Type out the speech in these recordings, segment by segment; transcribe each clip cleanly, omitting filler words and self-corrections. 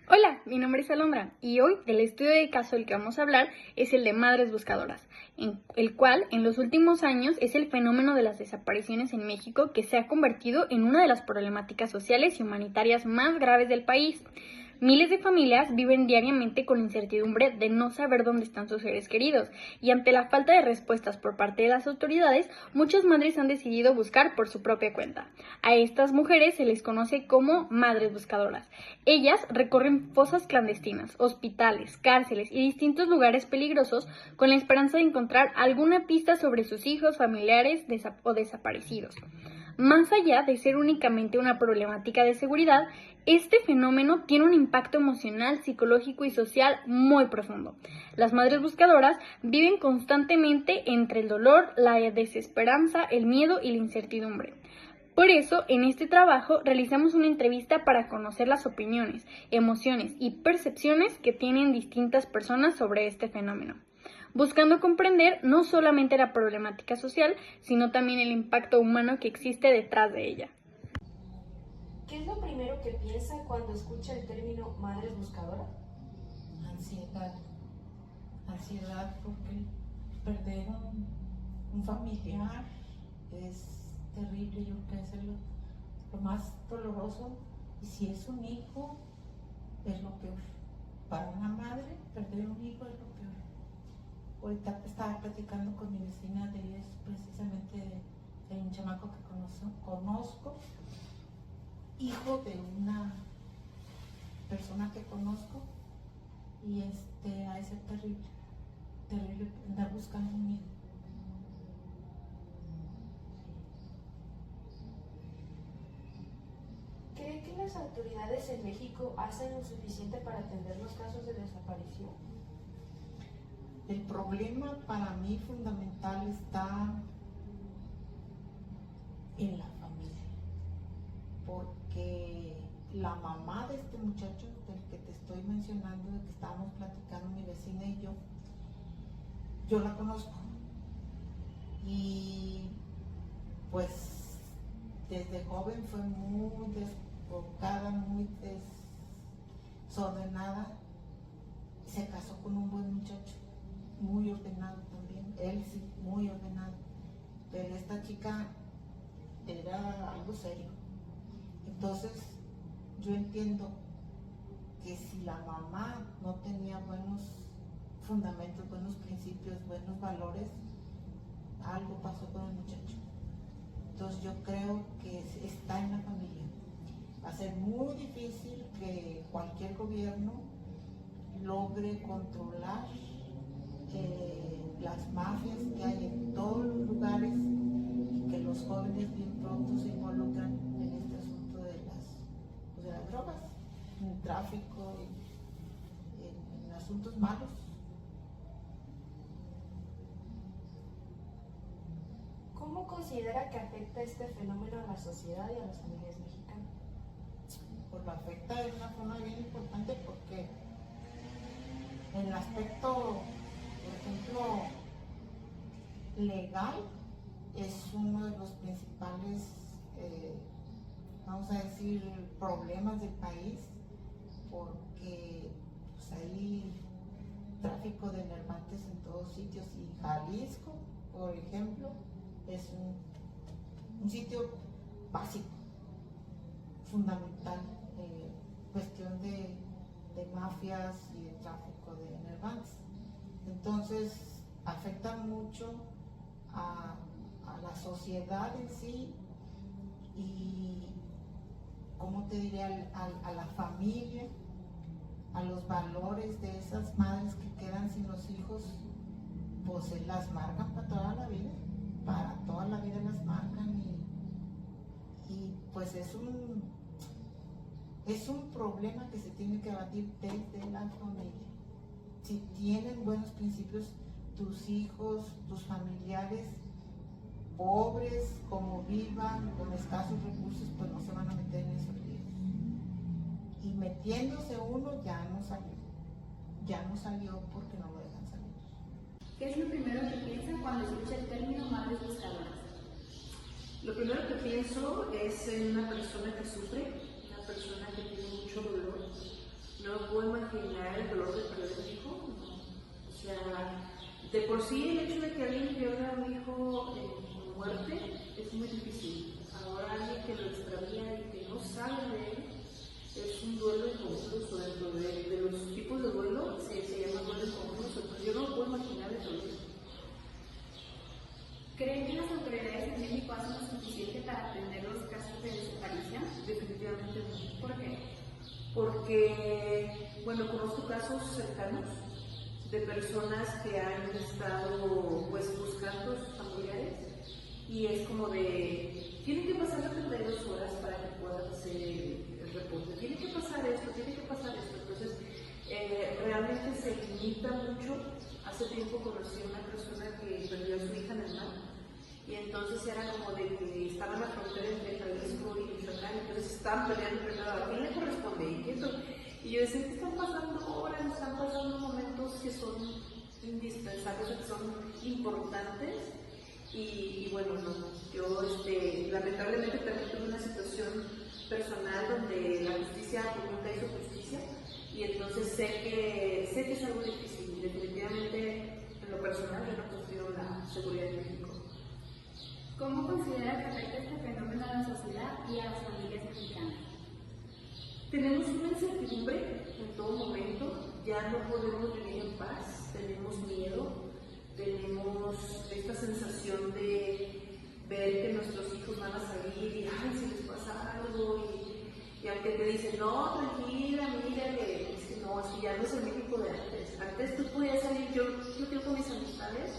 Hola, mi nombre es Alondra y hoy el estudio de caso del que vamos a hablar es el de madres buscadoras, en el cual en los últimos años es el fenómeno de las desapariciones en México que se ha convertido en una de las problemáticas sociales y humanitarias más graves del país. Miles de familias viven diariamente con la incertidumbre de no saber dónde están sus seres queridos y ante la falta de respuestas por parte de las autoridades, muchas madres han decidido buscar por su propia cuenta. A estas mujeres se les conoce como madres buscadoras. Ellas recorren fosas clandestinas, hospitales, cárceles y distintos lugares peligrosos con la esperanza de encontrar alguna pista sobre sus hijos, familiares o desaparecidos. Más allá de ser únicamente una problemática de seguridad, este fenómeno tiene un impacto emocional, psicológico y social muy profundo. Las madres buscadoras viven constantemente entre el dolor, la desesperanza, el miedo y la incertidumbre. Por eso, en este trabajo realizamos una entrevista para conocer las opiniones, emociones y percepciones que tienen distintas personas sobre este fenómeno, buscando comprender no solamente la problemática social, sino también el impacto humano que existe detrás de ella. ¿Qué es lo primero que piensa cuando escucha el término madres buscadoras? Ansiedad, ansiedad porque perder un familiar es terrible, yo creo que es lo más doloroso, y si es un hijo es lo peor. Para una madre perder un hijo es lo peor. Ahorita estaba platicando con mi vecina de eso, precisamente de un chamaco que conozco, hijo de una persona que conozco, y ha de ser terrible, terrible andar buscando un hijo. ¿Cree que las autoridades en México hacen lo suficiente para atender los casos de desaparición? El problema para mí fundamental está en la familia, porque la mamá de este muchacho del que te estoy mencionando, de que estábamos platicando mi vecina y yo la conozco, y pues desde joven fue muy desbocada, muy desordenada. Se casó con un buen muchacho, muy ordenado también, él sí, muy ordenado, pero esta chica era algo serio. Entonces yo entiendo que si la mamá no tenía buenos fundamentos, buenos principios, buenos valores, algo pasó con el muchacho. Entonces yo creo que está en la familia. Va a ser muy difícil que cualquier gobierno logre controlar las mafias que hay en todos los lugares, y que los jóvenes bien pronto se involucran en este asunto de las drogas, en el tráfico, en asuntos malos. ¿Cómo considera que afecta este fenómeno a la sociedad y a las familias mexicanas? Pues lo afecta de una forma bien importante, porque en el aspecto, por ejemplo, legal, es uno de los principales, vamos a decir, problemas del país, porque pues, hay tráfico de enervantes en todos sitios, y Jalisco, por ejemplo, es un sitio básico, fundamental, cuestión de mafias y de tráfico de enervantes. Entonces afecta mucho a la sociedad en sí, y, ¿cómo te diré?, a la familia, a los valores de esas madres que quedan sin los hijos, pues se las marcan para toda la vida, las marcan, y pues es un problema que se tiene que abatir desde la familia. Si tienen buenos principios tus hijos, tus familiares, pobres como vivan, con escasos recursos, pues no se van a meter en esos líos. Y metiéndose uno ya no salió porque no lo dejan salir. ¿Qué es lo primero que piensa cuando escucha el término madres buscadoras? Lo primero que pienso es en una persona que sufre, una persona que tiene mucho dolor, No me puedo imaginar el dolor de perder un hijo. No. O sea, de por sí el hecho de que alguien pierda a un hijo por muerte es muy difícil. Ahora alguien que lo extravía y que no sabe de él es un duelo inconcluso. Dentro de los tipos de duelo se llama duelo inconcluso. Pues yo no me puedo imaginar el dolor. ¿Creen que las autoridades en México hacen lo suficiente para atender los casos de desaparición? Definitivamente no. ¿Por qué? Porque, bueno, conozco casos cercanos de personas que han estado pues buscando a sus familiares y es como de, tienen que pasar 72 horas para que puedan hacer el reporte, tiene que pasar esto, tiene que pasar esto. Entonces, realmente se limita mucho. Hace tiempo conocí a una persona que perdió a su hija en el mar y entonces era como de que estaba en la frontera entre Jalisco y Michoacán, entonces estaban peleando primero a quién le corresponde y eso. Y yo decía que están pasando horas, están pasando momentos que son indispensables, que son importantes y bueno, no, yo lamentablemente también tuve una situación personal donde la justicia nunca hizo justicia y entonces sé que es algo difícil. Definitivamente, en lo personal, yo no confío en la seguridad de México. ¿Cómo considera que afecta este fenómeno a la sociedad y a las familias mexicanas? Tenemos una incertidumbre en todo momento, ya no podemos vivir en paz, tenemos miedo, tenemos esta sensación de ver que nuestros hijos van a salir y ay, si les pasa algo y aunque te dicen, no, tranquila, mira, es que no, es que ya no es el México de antes. Antes tú podías salir, yo tengo con mis amistades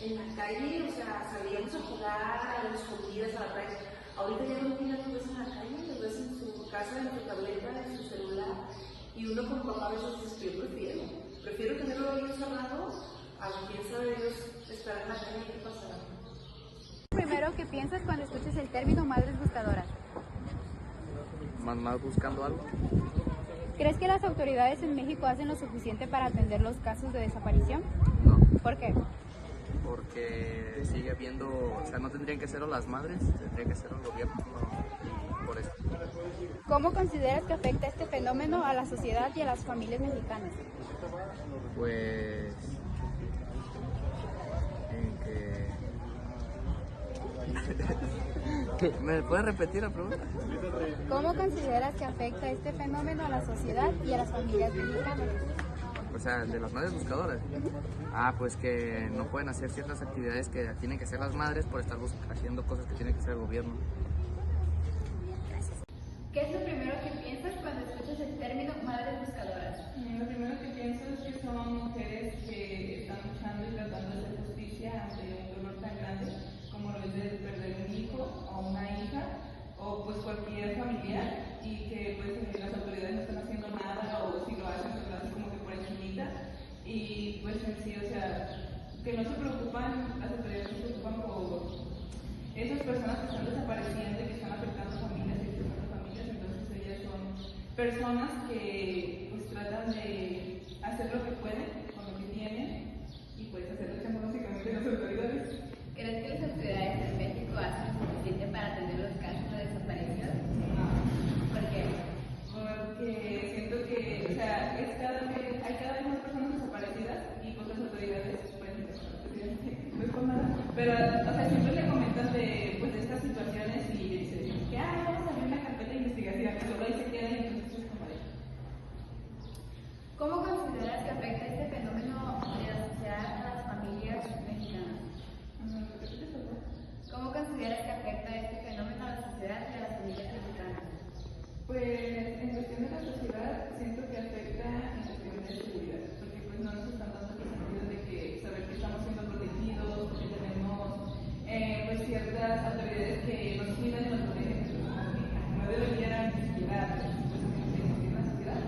en la calle, o sea, salíamos a jugar a las escondidas a la playa. Ahorita ya no tienes los ves en la calle, los ves en su casa, en su tableta, en su celular. Y uno como papá a veces dice, yo prefiero tenerlo ahí encerrado a quién sabe Dios estar en la calle y qué pasará. Primero, ¿qué piensas cuando escuches el término madres buscadoras? Más buscando algo. ¿Crees que las autoridades en México hacen lo suficiente para atender los casos de desaparición? No, ¿Por qué? porque sigue habiendo, o sea, no tendrían que serlo las madres, tendría que serlo el gobierno, y por eso. ¿Cómo consideras que afecta este fenómeno a la sociedad y a las familias mexicanas? Pues en que ¿me puedes repetir la pregunta? ¿Cómo consideras que afecta este fenómeno a la sociedad y a las familias mexicanas? O sea, de las madres buscadoras. Pues que no pueden hacer ciertas actividades que tienen que hacer las madres por estar haciendo cosas que tiene que hacer el gobierno. ¿Qué es lo primero que piensas cuando escuchas el término madres buscadoras? Lo primero que pienso es que son mujeres que están luchando y tratando de hacer justicia ante un dolor tan grande como lo es de perder un hijo o una hija o pues cualquier familiar y que pues las autoridades no están haciendo nada o si lo hacen pues lo hacen como que por encimita y pues en sí, o sea, que no se preocupan, las autoridades no se preocupan por esas personas que están desapareciendo y que están afectando familias y explotando familias, entonces ellas son personas que pues tratan de hacer lo que pueden con lo que tienen y pues hacer luchando básicamente las autoridades. ¿Crees que las autoridades en México hacen lo suficiente para atender los casos de desaparición? ¿Por qué? Porque siento que, o sea, hay cada vez más personas desaparecidas y pues las autoridades, pues, no es por nada, pero, o sea, siempre le comentan de estas situaciones y dicen que, vamos a abrir una carpeta de investigación, y solo ahí se quedan y entonces es como de... ¿Cómo consideras que afecta este fenómeno de la sociedad a las familias mexicanas? ¿Cómo consideras que afecta este fenómeno a la sociedad y a las familias mexicanas? Pues en cuestión de la sociedad siento que afecta en cuestión de seguridad, porque pues no nos están dando el sentido de que saber que estamos siendo protegidos, que tenemos pues ciertas autoridades que nos cuidan y nos protegen, no deberían ni siquiera existir en la sociedad.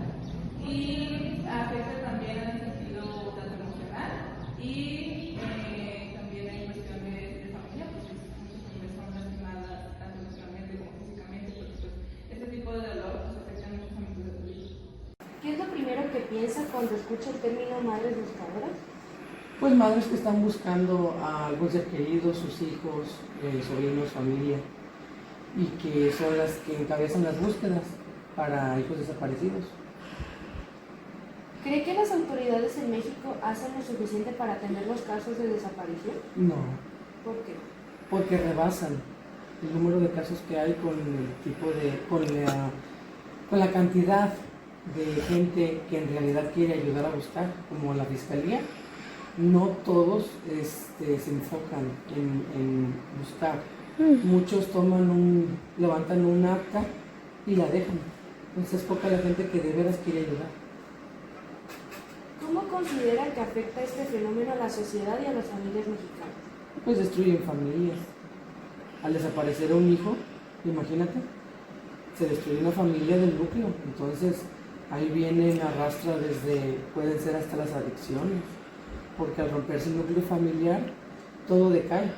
Y afecta también en el sentido tanto emocional y también en cuestión de familia, porque muchas familias son lastimadas tanto emocionalmente como físicamente, porque pues este tipo de dolor pues, afecta a muchos ámbitos de tu vida. ¿Qué es lo primero que piensa cuando escucha el término madres buscadoras? Pues madres que están buscando a algún ser querido, sus hijos, sobrinos, familia, y que son las que encabezan las búsquedas para hijos desaparecidos. ¿Cree que las autoridades en México hacen lo suficiente para atender los casos de desaparición? No, ¿Por qué? porque rebasan el número de casos que hay con la cantidad de gente que en realidad quiere ayudar a buscar, como la fiscalía. No todos se enfocan en buscar. Muchos levantan un acta y la dejan. Entonces es poca la gente que de veras quiere ayudar. ¿Cómo considera que afecta este fenómeno a la sociedad y a las familias mexicanas? Pues destruyen familias. Al desaparecer un hijo, imagínate, se destruye una familia del núcleo. Entonces ahí arrastra pueden ser hasta las adicciones, porque al romperse el núcleo familiar, todo decae.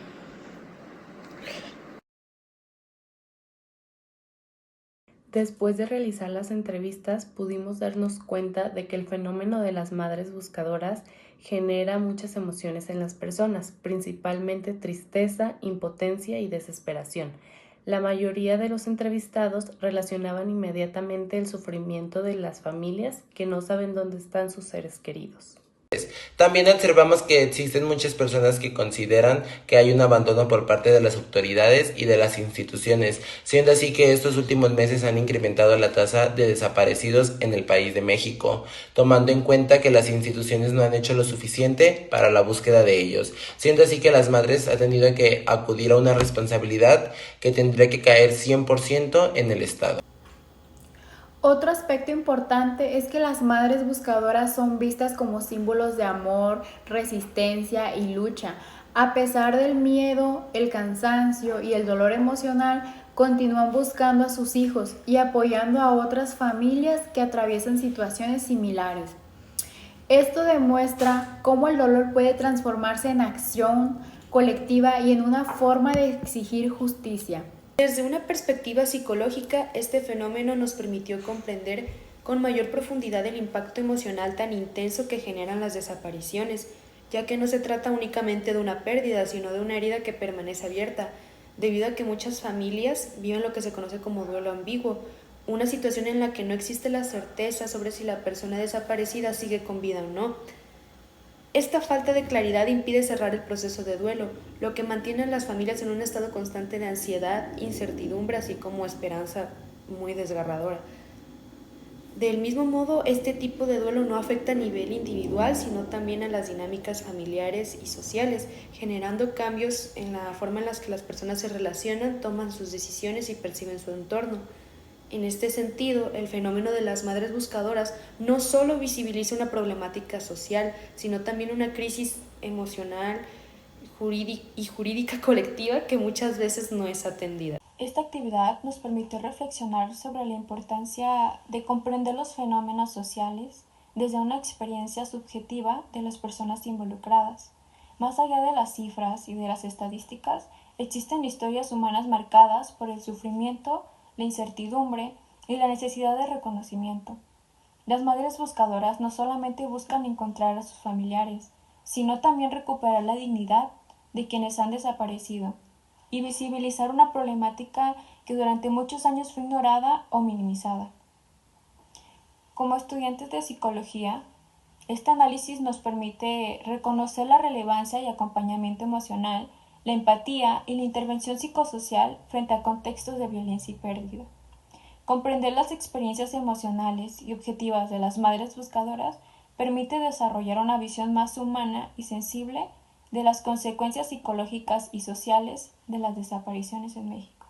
Después de realizar las entrevistas, pudimos darnos cuenta de que el fenómeno de las madres buscadoras genera muchas emociones en las personas, principalmente tristeza, impotencia y desesperación. La mayoría de los entrevistados relacionaban inmediatamente el sufrimiento de las familias que no saben dónde están sus seres queridos. También observamos que existen muchas personas que consideran que hay un abandono por parte de las autoridades y de las instituciones, siendo así que estos últimos meses han incrementado la tasa de desaparecidos en el país de México, tomando en cuenta que las instituciones no han hecho lo suficiente para la búsqueda de ellos, siendo así que las madres han tenido que acudir a una responsabilidad que tendría que caer 100% en el Estado. Otro aspecto importante es que las madres buscadoras son vistas como símbolos de amor, resistencia y lucha. A pesar del miedo, el cansancio y el dolor emocional, continúan buscando a sus hijos y apoyando a otras familias que atraviesan situaciones similares. Esto demuestra cómo el dolor puede transformarse en acción colectiva y en una forma de exigir justicia. Desde una perspectiva psicológica, este fenómeno nos permitió comprender con mayor profundidad el impacto emocional tan intenso que generan las desapariciones, ya que no se trata únicamente de una pérdida, sino de una herida que permanece abierta, debido a que muchas familias viven lo que se conoce como duelo ambiguo, una situación en la que no existe la certeza sobre si la persona desaparecida sigue con vida o no. Esta falta de claridad impide cerrar el proceso de duelo, lo que mantiene a las familias en un estado constante de ansiedad, incertidumbre, así como esperanza muy desgarradora. Del mismo modo, este tipo de duelo no afecta a nivel individual, sino también a las dinámicas familiares y sociales, generando cambios en la forma en la que las personas se relacionan, toman sus decisiones y perciben su entorno. En este sentido, el fenómeno de las madres buscadoras no solo visibiliza una problemática social, sino también una crisis emocional y jurídica colectiva que muchas veces no es atendida. Esta actividad nos permitió reflexionar sobre la importancia de comprender los fenómenos sociales desde una experiencia subjetiva de las personas involucradas. Más allá de las cifras y de las estadísticas, existen historias humanas marcadas por el sufrimiento, la incertidumbre y la necesidad de reconocimiento. Las madres buscadoras no solamente buscan encontrar a sus familiares, sino también recuperar la dignidad de quienes han desaparecido y visibilizar una problemática que durante muchos años fue ignorada o minimizada. Como estudiantes de psicología, este análisis nos permite reconocer la relevancia y acompañamiento emocional, la empatía y la intervención psicosocial frente a contextos de violencia y pérdida. Comprender las experiencias emocionales y objetivas de las madres buscadoras permite desarrollar una visión más humana y sensible de las consecuencias psicológicas y sociales de las desapariciones en México.